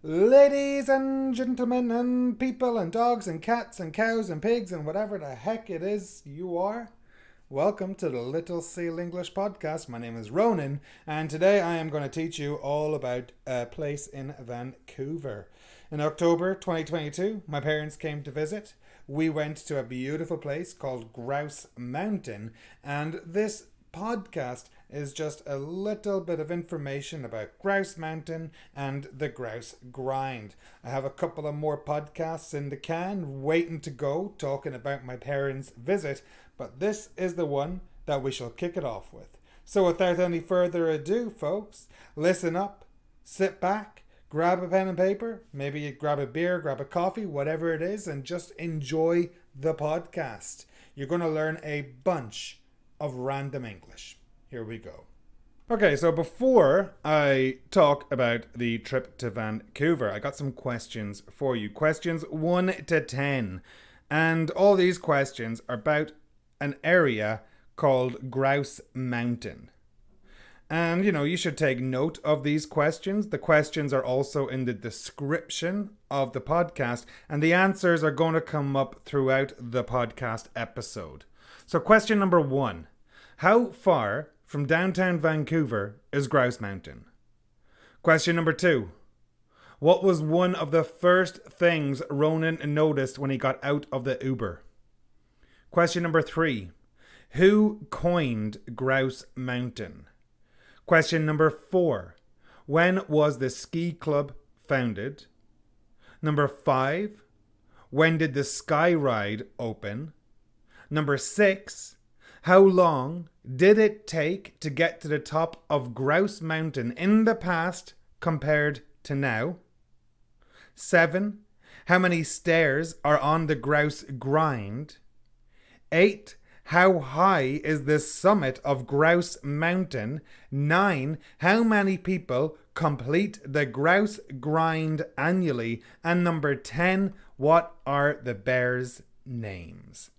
Ladies and gentlemen and people and dogs and cats and cows and pigs and whatever the heck it is you are, welcome to the Little Seal English Podcast. My name is Ronan, and today I am going to teach you all about a place in Vancouver. In October 2022, my parents came to visit. We went to a beautiful place called Grouse Mountain, and this podcast is just a little bit of information about Grouse Mountain and the Grouse Grind. I have a couple of more podcasts in the can waiting to go talking about my parents' visit, but this is the one that we shall kick it off with. So without any further ado, folks, listen up, sit back, grab a pen and paper, maybe you grab a beer, grab a coffee, whatever it is, and just enjoy the podcast. You're going to learn a bunch of random English. Here we go. Okay, so before I talk about the trip to Vancouver, I got some questions for you. Questions 1 to 10. And all these questions are about an area called Grouse Mountain. And, you should take note of these questions. The questions are also in the description of the podcast, and the answers are going to come up throughout the podcast episode. So question number 1. How far from downtown Vancouver is Grouse Mountain? Question number 2. What was one of the first things Ronan noticed when he got out of the Uber? Question number 3. Who coined Grouse Mountain? Question number 4. When was the ski club founded? Number 5. When did the Sky Ride open? Number 6. How long did it take to get to the top of Grouse Mountain in the past compared to now? 7. How many stairs are on the Grouse Grind? 8. How high is the summit of Grouse Mountain? 9. How many people complete the Grouse Grind annually? And number 10. What are the bears' names?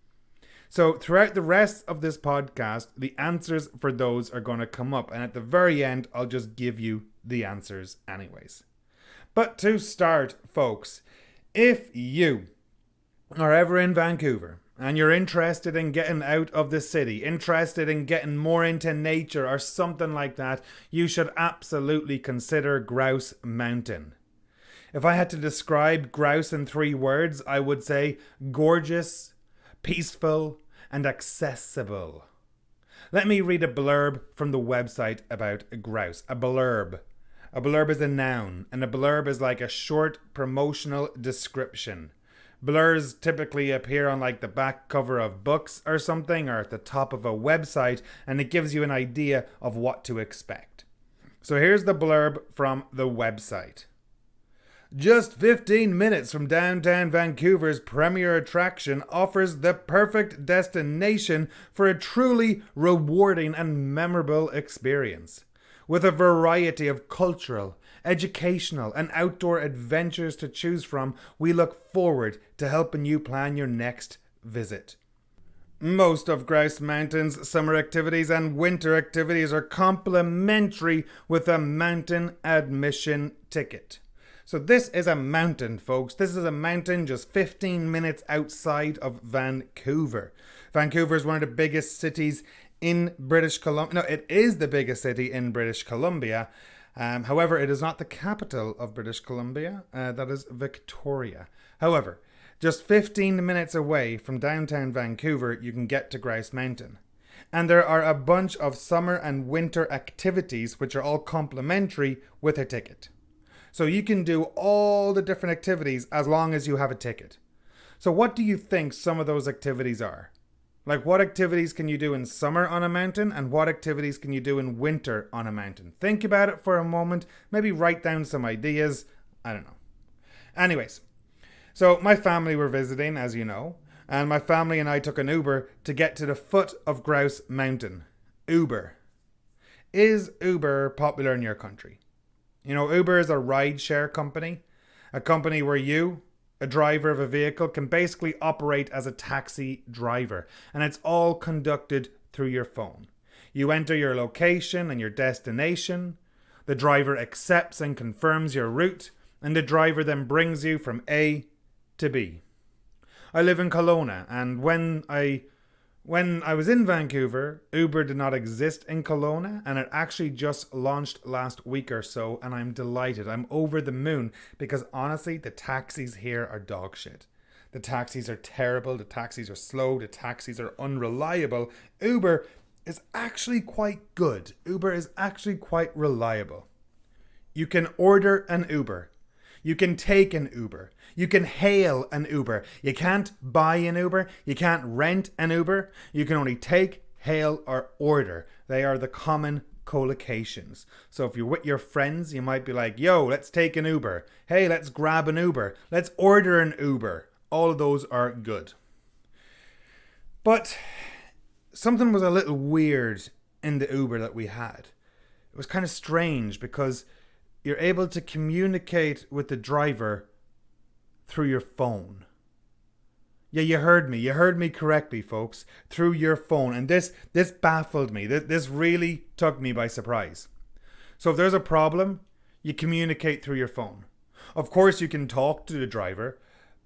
So throughout the rest of this podcast, the answers for those are going to come up. And at the very end, I'll just give you the answers anyways. But to start, folks, if you are ever in Vancouver and you're interested in getting out of the city, interested in getting more into nature or something like that, you should absolutely consider Grouse Mountain. If I had to describe Grouse in 3 words, I would say gorgeous, peaceful, and accessible. Let me read a blurb from the website about grouse. A blurb. A blurb is a noun, and a blurb is like a short promotional description. Blurs typically appear on like the back cover of books or something, or at the top of a website, and it gives you an idea of what to expect. So here's the blurb from the website. Just 15 minutes from downtown Vancouver's premier attraction offers the perfect destination for a truly rewarding and memorable experience. With a variety of cultural, educational, and outdoor adventures to choose from, we look forward to helping you plan your next visit. Most of Grouse Mountain's summer activities and winter activities are complimentary with a mountain admission ticket. So this is a mountain, folks. This is a mountain just 15 minutes outside of Vancouver. Vancouver is one of the biggest cities in British Columbia. No, it is the biggest city in British Columbia. However, it is not the capital of British Columbia. That is Victoria. However, just 15 minutes away from downtown Vancouver, you can get to Grouse Mountain. And there are a bunch of summer and winter activities which are all complimentary with a ticket. So you can do all the different activities as long as you have a ticket. So what do you think some of those activities are? Like, what activities can you do in summer on a mountain, and what activities can you do in winter on a mountain? Think about it for a moment. Maybe write down some ideas. I don't know. Anyways, so my family were visiting, as you know, and my family and I took an Uber to get to the foot of Grouse Mountain. Uber. Is Uber popular in your country? Uber is a ride-share company, a company where you, a driver of a vehicle, can basically operate as a taxi driver, and it's all conducted through your phone. You enter your location and your destination. The driver accepts and confirms your route, and the driver then brings you from A to B. I live in Kelowna, and when I was in Vancouver, Uber did not exist in Kelowna, and it actually just launched last week or so, and I'm delighted. I'm over the moon because honestly, the taxis here are dog shit. The taxis are terrible, the taxis are slow, the taxis are unreliable. Uber is actually quite good. Uber is actually quite reliable. You can order an Uber. You can take an Uber. You can hail an Uber. You can't buy an Uber. You can't rent an Uber. You can only take, hail, or order. They are the common collocations. So if you're with your friends, you might be like, yo, let's take an Uber. Hey, let's grab an Uber. Let's order an Uber. All of those are good. But something was a little weird in the Uber that we had. It was kind of strange because you're able to communicate with the driver through your phone. Yeah, you heard me. You heard me correctly, folks. Through your phone. And this baffled me. This really took me by surprise. So if there's a problem, you communicate through your phone. Of course, you can talk to the driver,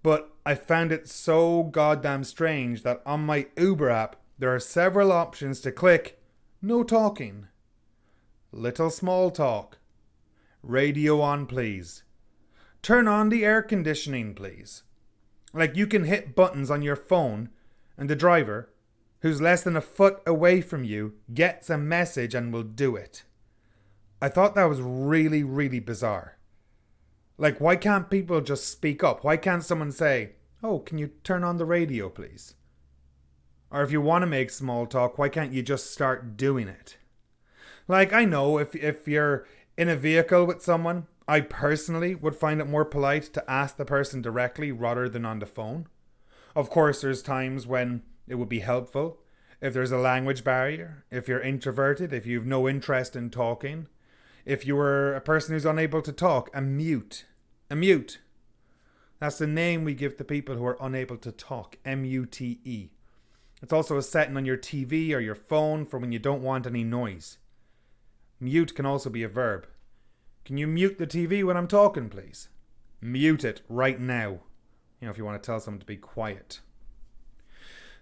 but I found it so goddamn strange that on my Uber app, there are several options to click. No talking. Little small talk. Radio on, please. Turn on the air conditioning, please. Like you can hit buttons on your phone and the driver, who's less than a foot away from you, gets a message and will do it. I thought that was really, really bizarre. Like, why can't people just speak up? Why can't someone say, oh, can you turn on the radio, please? Or if you want to make small talk, why can't you just start doing it? Like, I know if you're in a vehicle with someone, I personally would find it more polite to ask the person directly rather than on the phone. Of course, there's times when it would be helpful. If there's a language barrier, if you're introverted, if you've no interest in talking, if you were a person who's unable to talk, a mute. A mute. That's the name we give to people who are unable to talk. M-U-T-E. It's also a setting on your TV or your phone for when you don't want any noise. Mute can also be a verb. Can you mute the TV when I'm talking, please? Mute it right now. You know, if you want to tell someone to be quiet.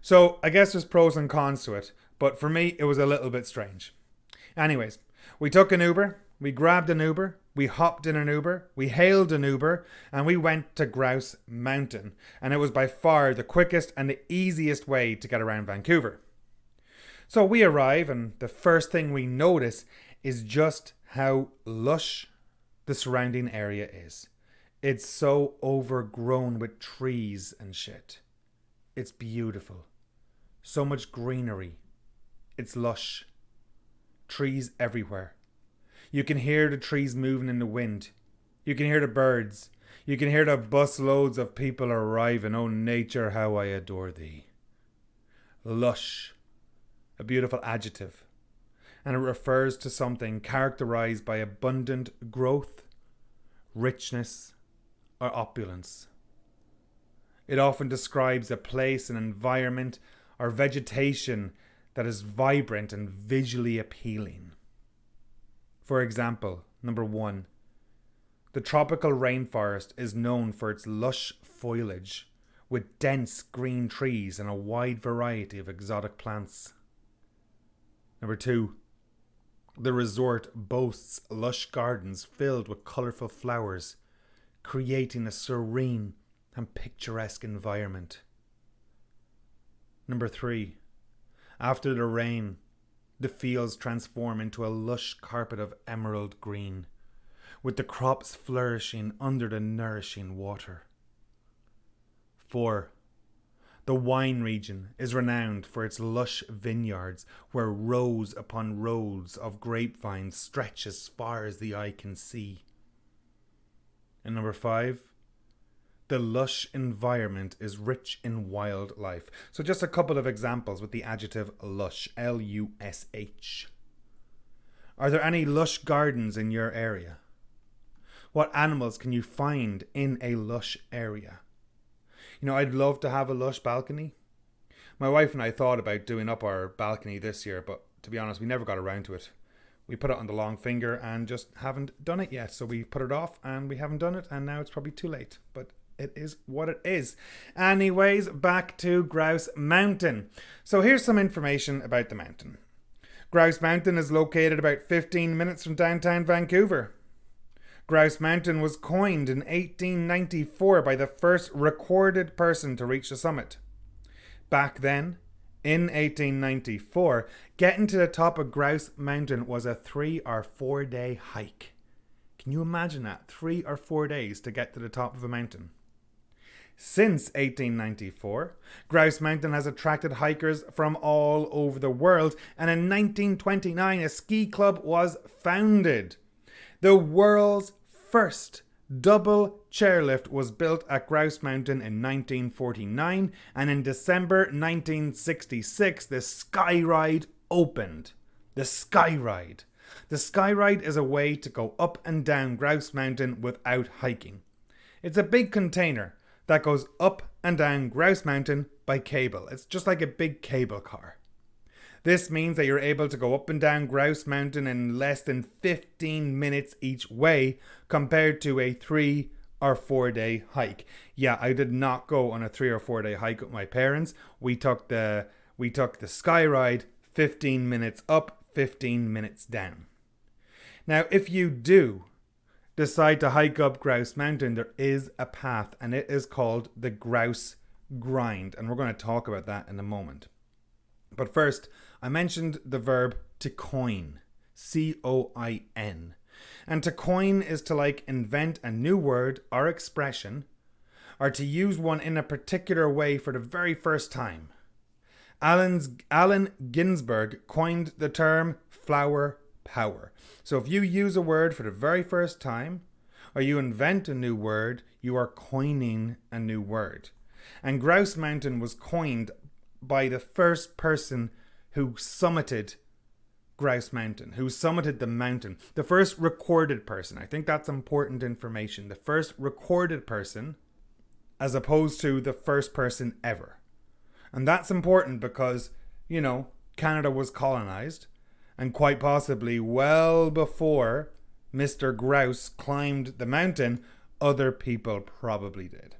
So, I guess there's pros and cons to it. But for me, it was a little bit strange. Anyways, we took an Uber. We grabbed an Uber, we hopped in an Uber, we hailed an Uber, and we went to Grouse Mountain. And it was by far the quickest and the easiest way to get around Vancouver. So we arrive, and the first thing we notice is just how lush the surrounding area is. It's so overgrown with trees and shit. It's beautiful. So much greenery. It's lush. Trees everywhere. You can hear the trees moving in the wind. You can hear the birds. You can hear the bus loads of people arriving. Oh, nature, how I adore thee. Lush. A beautiful adjective. And it refers to something characterized by abundant growth, richness, or opulence. It often describes a place, an environment, or vegetation that is vibrant and visually appealing. For example, number 1, the tropical rainforest is known for its lush foliage, with dense green trees and a wide variety of exotic plants. Number 2, the resort boasts lush gardens filled with colourful flowers, creating a serene and picturesque environment. Number 3, after the rain, the fields transform into a lush carpet of emerald green, with the crops flourishing under the nourishing water. 4. The wine region is renowned for its lush vineyards, where rows upon rows of grapevines stretch as far as the eye can see. And number 5, the lush environment is rich in wildlife. So just a couple of examples with the adjective lush, L-U-S-H. Are there any lush gardens in your area? What animals can you find in a lush area? You know, I'd love to have a lush balcony. My wife and I thought about doing up our balcony this year, but to be honest, we never got around to it. We put it on the long finger and just haven't done it yet. So we put it off and we haven't done it, and now it's probably too late. But it is what it is. Anyways, back to Grouse Mountain. So here's some information about the mountain. Grouse Mountain is located about 15 minutes from downtown Vancouver. Grouse Mountain was coined in 1894 by the first recorded person to reach the summit. Back then, in 1894, getting to the top of Grouse Mountain was a 3 or 4 day hike. Can you imagine that? 3 or 4 days to get to the top of a mountain. Since 1894, Grouse Mountain has attracted hikers from all over the world, and in 1929 a ski club was founded. The world's first double chairlift was built at Grouse Mountain in 1949, and in December 1966 the Sky Ride opened. The Sky Ride. The Sky Ride is a way to go up and down Grouse Mountain without hiking. It's a big container that goes up and down Grouse Mountain by cable. It's just like a big cable car. This means that you're able to go up and down Grouse Mountain in less than 15 minutes each way, compared to a 3 or 4 day hike. Yeah, I did not go on a 3 or 4 day hike with my parents. We took the Sky Ride, 15 minutes up, 15 minutes down. Now, if you do decide to hike up Grouse Mountain, there is a path, and it is called the Grouse Grind, and we're going to talk about that in a moment. But first, I mentioned the verb to coin, C-O-I-N. And to coin is to invent a new word or expression, or to use one in a particular way for the very first time. Allen Ginsberg coined the term flower power. So if you use a word for the very first time, or you invent a new word, you are coining a new word. And Grouse Mountain was coined by the first person who summited Grouse Mountain, who summited the mountain. The first recorded person. I think that's important information. The first recorded person, as opposed to the first person ever. And that's important because, Canada was colonized. And quite possibly well before Mr. Grouse climbed the mountain, other people probably did.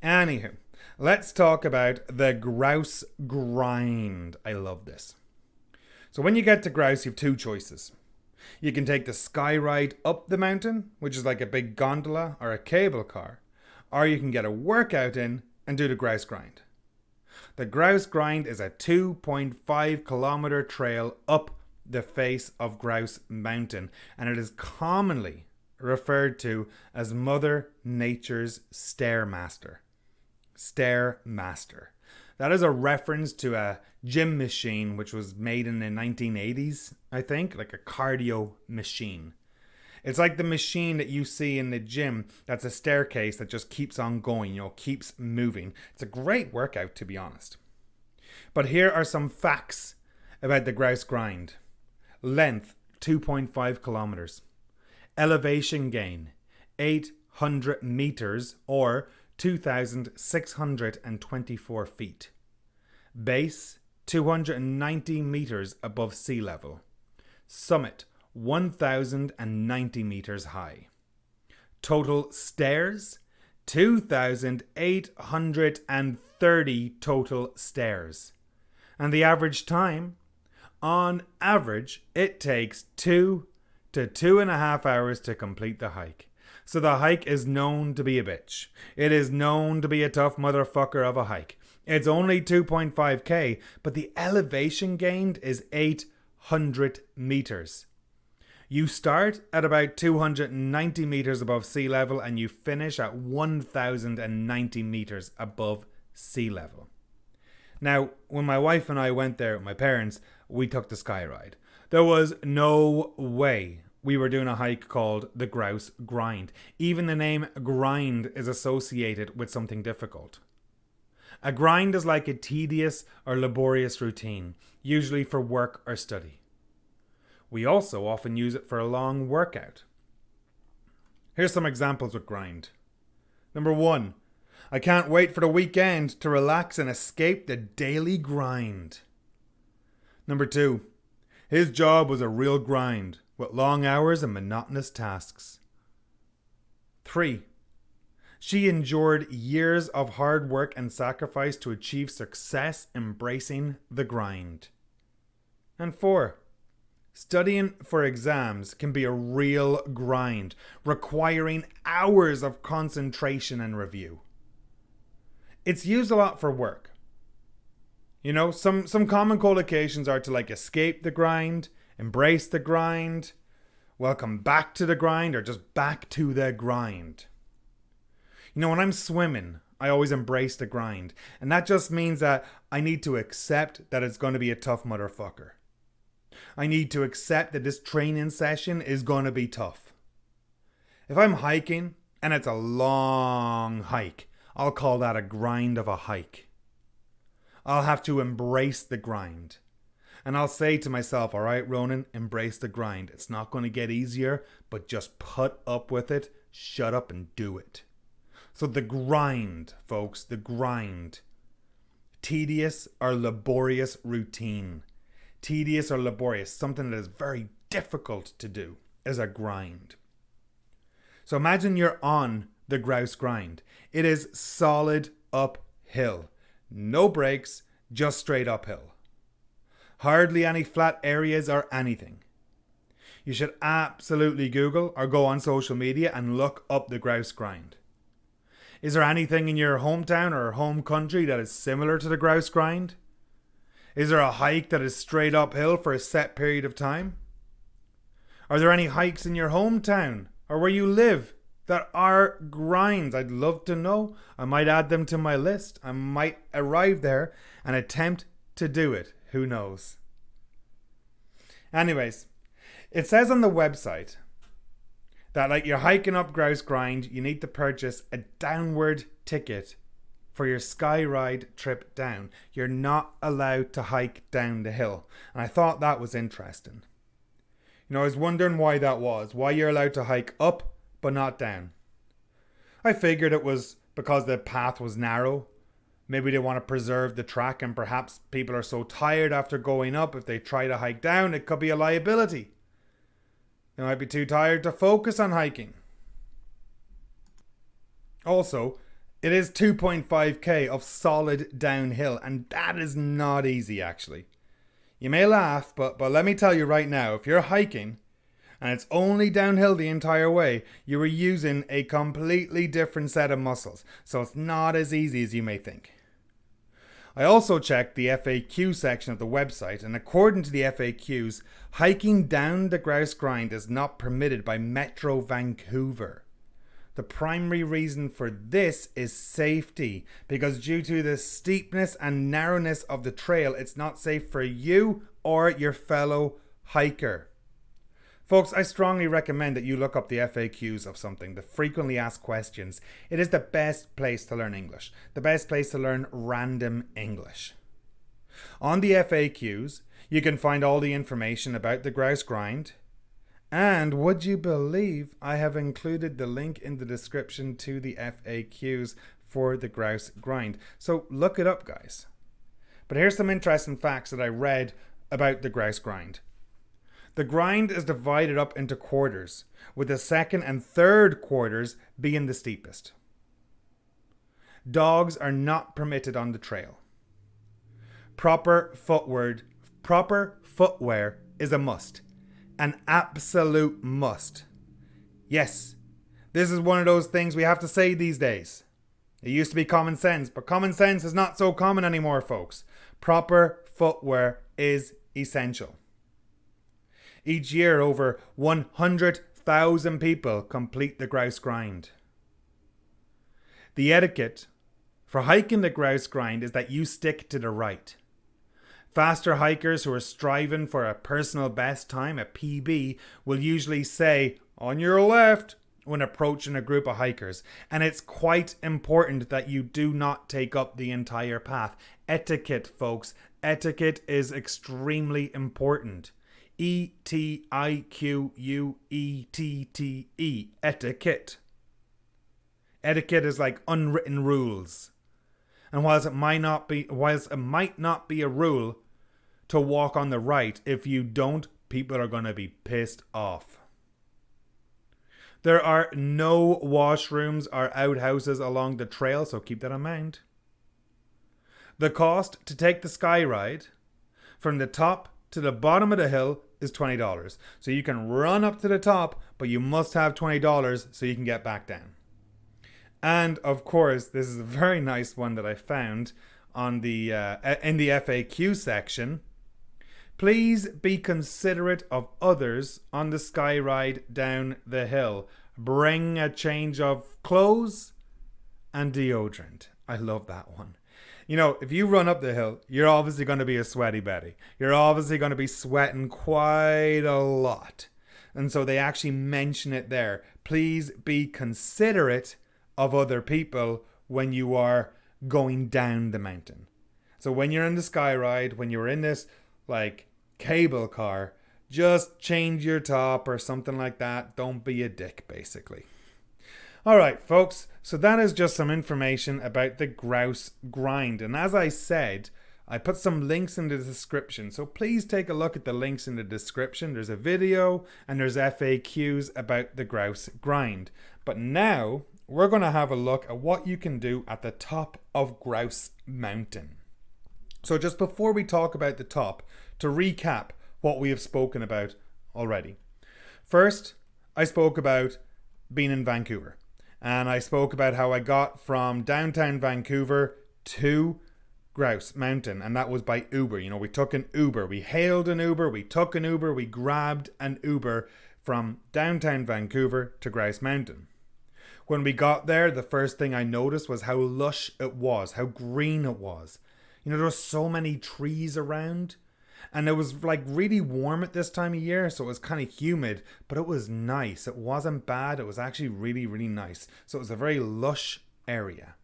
Anywho, let's talk about the Grouse Grind. I love this. So when you get to Grouse, you have two choices. You can take the Sky Ride up the mountain, which is like a big gondola or a cable car, or you can get a workout in and do the Grouse Grind. The Grouse Grind is a 2.5 kilometer trail up the face of Grouse Mountain, and it is commonly referred to as Mother Nature's Stairmaster. Stairmaster. That is a reference to a gym machine which was made in the 1980s, I think, like a cardio machine. It's like the machine that you see in the gym that's a staircase that just keeps on going, keeps moving. It's a great workout, to be honest. But here are some facts about the Grouse Grind. Length, 2.5 kilometers. Elevation gain, 800 meters or 2,624 feet. Base, 290 meters above sea level. Summit, 1,090 meters high. Total stairs, 2,830 total stairs. And the average time? On average, it takes 2 to 2.5 hours to complete the hike. So the hike is known to be a bitch. It is known to be a tough motherfucker of a hike. It's only 2.5k, but the elevation gained is 800 meters. You start at about 290 meters above sea level and you finish at 1,090 meters above sea level. Now, when my wife and I went there with my parents, we took the Sky Ride. There was no way we were doing a hike called the Grouse Grind. Even the name grind is associated with something difficult. A grind is like a tedious or laborious routine, usually for work or study. We also often use it for a long workout. Here's some examples with grind. Number 1. I can't wait for the weekend to relax and escape the daily grind. Number 2. His job was a real grind, with long hours and monotonous tasks. 3. She endured years of hard work and sacrifice to achieve success, embracing the grind. And 4. Studying for exams can be a real grind, requiring hours of concentration and review. It's used a lot for work. You know, some common collocations are to escape the grind, embrace the grind, welcome back to the grind, or just back to the grind. You know, when I'm swimming, I always embrace the grind. And that just means that I need to accept that it's going to be a tough motherfucker. I need to accept that this training session is going to be tough. If I'm hiking and it's a long hike, I'll call that a grind of a hike. I'll have to embrace the grind. And I'll say to myself, all right, Ronan, embrace the grind. It's not going to get easier, but just put up with it, shut up and do it. So the grind, folks, the grind. Tedious or laborious routine. Tedious or laborious, something that is very difficult to do, is a grind. So imagine you're on the Grouse Grind. It is solid uphill. No breaks, just straight uphill. Hardly any flat areas or anything. You should absolutely Google or go on social media and look up the Grouse Grind. Is there anything in your hometown or home country that is similar to the Grouse Grind? Is there a hike that is straight uphill for a set period of time? Are there any hikes in your hometown or where you live that are grinds? I'd love to know. I might add them to my list. I might arrive there and attempt to do it. Who knows? Anyways, it says on the website that you're hiking up Grouse Grind, you need to purchase a downward ticket for your sky ride trip down. You're not allowed to hike down the hill. And I thought that was interesting. You know, I was wondering why that was. Why you're allowed to hike up but not down. I figured it was because the path was narrow. Maybe they want to preserve the track, and perhaps people are so tired after going up, if they try to hike down, it could be a liability. They might be too tired to focus on hiking. Also, it is 2.5k of solid downhill, and that is not easy actually. You may laugh, but let me tell you right now, if you're hiking and it's only downhill the entire way, you are using a completely different set of muscles, so it's not as easy as you may think. I also checked the FAQ section of the website, and according to the FAQs, hiking down the Grouse Grind is not permitted by Metro Vancouver. The primary reason for this is safety, because due to the steepness and narrowness of the trail, it's not safe for you or your fellow hiker. Folks, I strongly recommend that you look up the FAQs of something, the frequently asked questions. It is the best place to learn English, the best place to learn random English. On the FAQs, you can find all the information about the Grouse Grind. And would you believe I have included the link in the description to the FAQs for the Grouse Grind. So look it up, guys. But here's some interesting facts that I read about the Grouse Grind. The grind is divided up into quarters, with the second and third quarters being the steepest. Dogs are not permitted on the trail. Proper footwear is a must. An absolute must. Yes, this is one of those things we have to say these days. It used to be common sense, but common sense is not so common anymore, folks. Proper footwear is essential. Each year, over 100,000 people complete the Grouse Grind. The etiquette for hiking the Grouse Grind is that you stick to the right. Faster hikers who are striving for a personal best time, a PB, will usually say, "On your left," when approaching a group of hikers. And it's quite important that you do not take up the entire path. Etiquette, folks. Etiquette is extremely important. ETIQUETTE. Etiquette. Etiquette is like unwritten rules. And whilst it might not be a rule to walk on the right. If you don't, people are going to be pissed off. There are no washrooms or outhouses along the trail, so keep that in mind. The cost to take the sky ride from the top to the bottom of the hill is $20. So you can run up to the top, but you must have $20 so you can get back down. And of course, this is a very nice one that I found on the in the FAQ section. Please be considerate of others on the sky ride down the hill. Bring a change of clothes and deodorant. I love that one. You know, if you run up the hill, you're obviously going to be a sweaty Betty. You're obviously going to be sweating quite a lot. And so they actually mention it there. Please be considerate of other people when you are going down the mountain. So when you're in the sky ride, when you're in this like cable car, just change your top or something like that. Don't be a dick, basically. All right, folks. So that is just some information about the Grouse Grind. And as I said, I put some links in the description. So please take a look at the links in the description. There's a video and there's FAQs about the Grouse Grind. But now we're going to have a look at what you can do at the top of Grouse Mountain. So just before we talk about the top, to recap what we have spoken about already. First, I spoke about being in Vancouver. And I spoke about how I got from downtown Vancouver to Grouse Mountain. And that was by Uber. You know, we took an Uber. We hailed an Uber. We took an Uber. We grabbed an Uber from downtown Vancouver to Grouse Mountain. When we got there, the first thing I noticed was how lush it was, how green it was. You know, there were so many trees around. And it was like really warm at this time of year, so it was kind of humid, but it was nice. It wasn't bad. It was actually really, really nice. So it was a very lush area.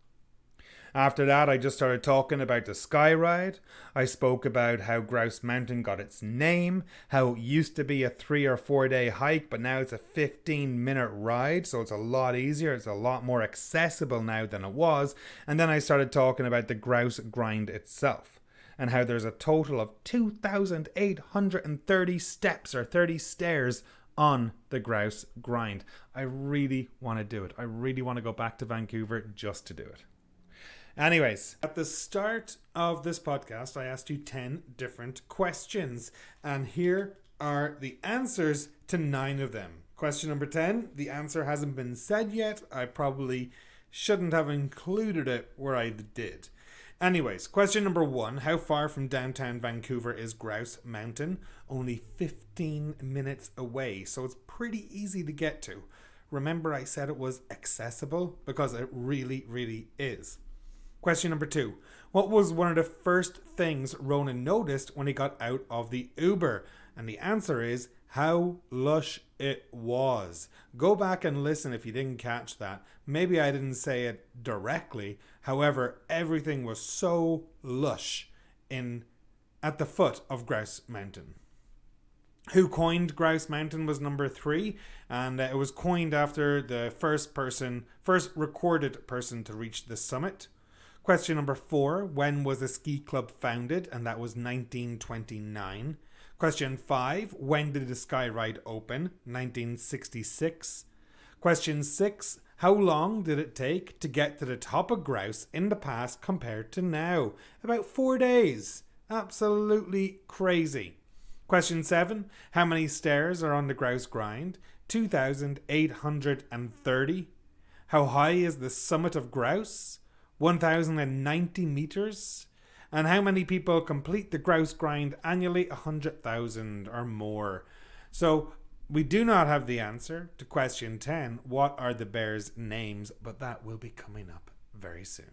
After that, I just started talking about the sky ride. I spoke about how Grouse Mountain got its name, how it used to be a 3 or 4 day hike, but now it's a 15-minute ride, so it's a lot easier. It's a lot more accessible now than it was. And then I started talking about the Grouse Grind itself, and how there's a total of 2,830 steps or 30 stairs on the Grouse Grind. I really want to do it. I really want to go back to Vancouver just to do it. Anyways, at the start of this podcast, I asked you 10 different questions, and here are the answers to 9 of them. Question number 10, the answer hasn't been said yet. I probably shouldn't have included it where I did. Anyways, question number 1, how far from downtown Vancouver is Grouse Mountain? Only 15 minutes away, so it's pretty easy to get to. Remember I said it was accessible, because it really, really is. Question number 2, what was one of the first things Ronan noticed when he got out of the Uber? And the answer is how lush it was. Go back and listen if you didn't catch that. Maybe I didn't say it directly. However, everything was so lush at the foot of Grouse Mountain. Who coined Grouse Mountain was number 3, and it was coined after the first recorded person to reach the summit. Question number 4, when was the ski club founded? And that was 1929. Question 5, when did the sky ride open? 1966. Question 6, how long did it take to get to the top of Grouse in the past compared to now? About 4 days. Absolutely crazy. Question 7, how many stairs are on the Grouse Grind? 2,830. How high is the summit of Grouse? 1,090 meters. And how many people complete the Grouse Grind annually? 100,000 or more. So we do not have the answer to question 10. What are the bears' names? But that will be coming up very soon.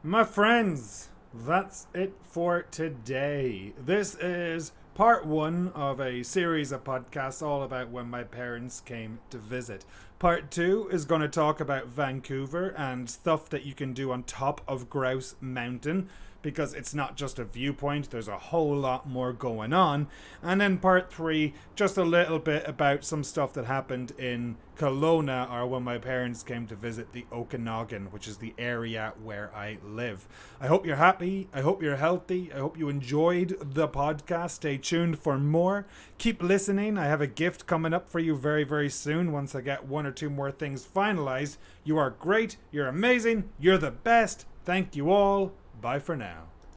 My friends, that's it for today. This is part 1 of a series of podcasts all about when my parents came to visit. Part 2 is going to talk about Vancouver and stuff that you can do on top of Grouse Mountain, because it's not just a viewpoint, there's a whole lot more going on. And then part 3, just a little bit about some stuff that happened in Kelowna, or when my parents came to visit the Okanagan, which is the area where I live. I hope you're happy, I hope you're healthy, I hope you enjoyed the podcast. Stay tuned for more. Keep listening. I have a gift coming up for you very, very soon once I get 1 or 2 more things finalized. You are great, you're amazing, you're the best. Thank you all. Bye for now.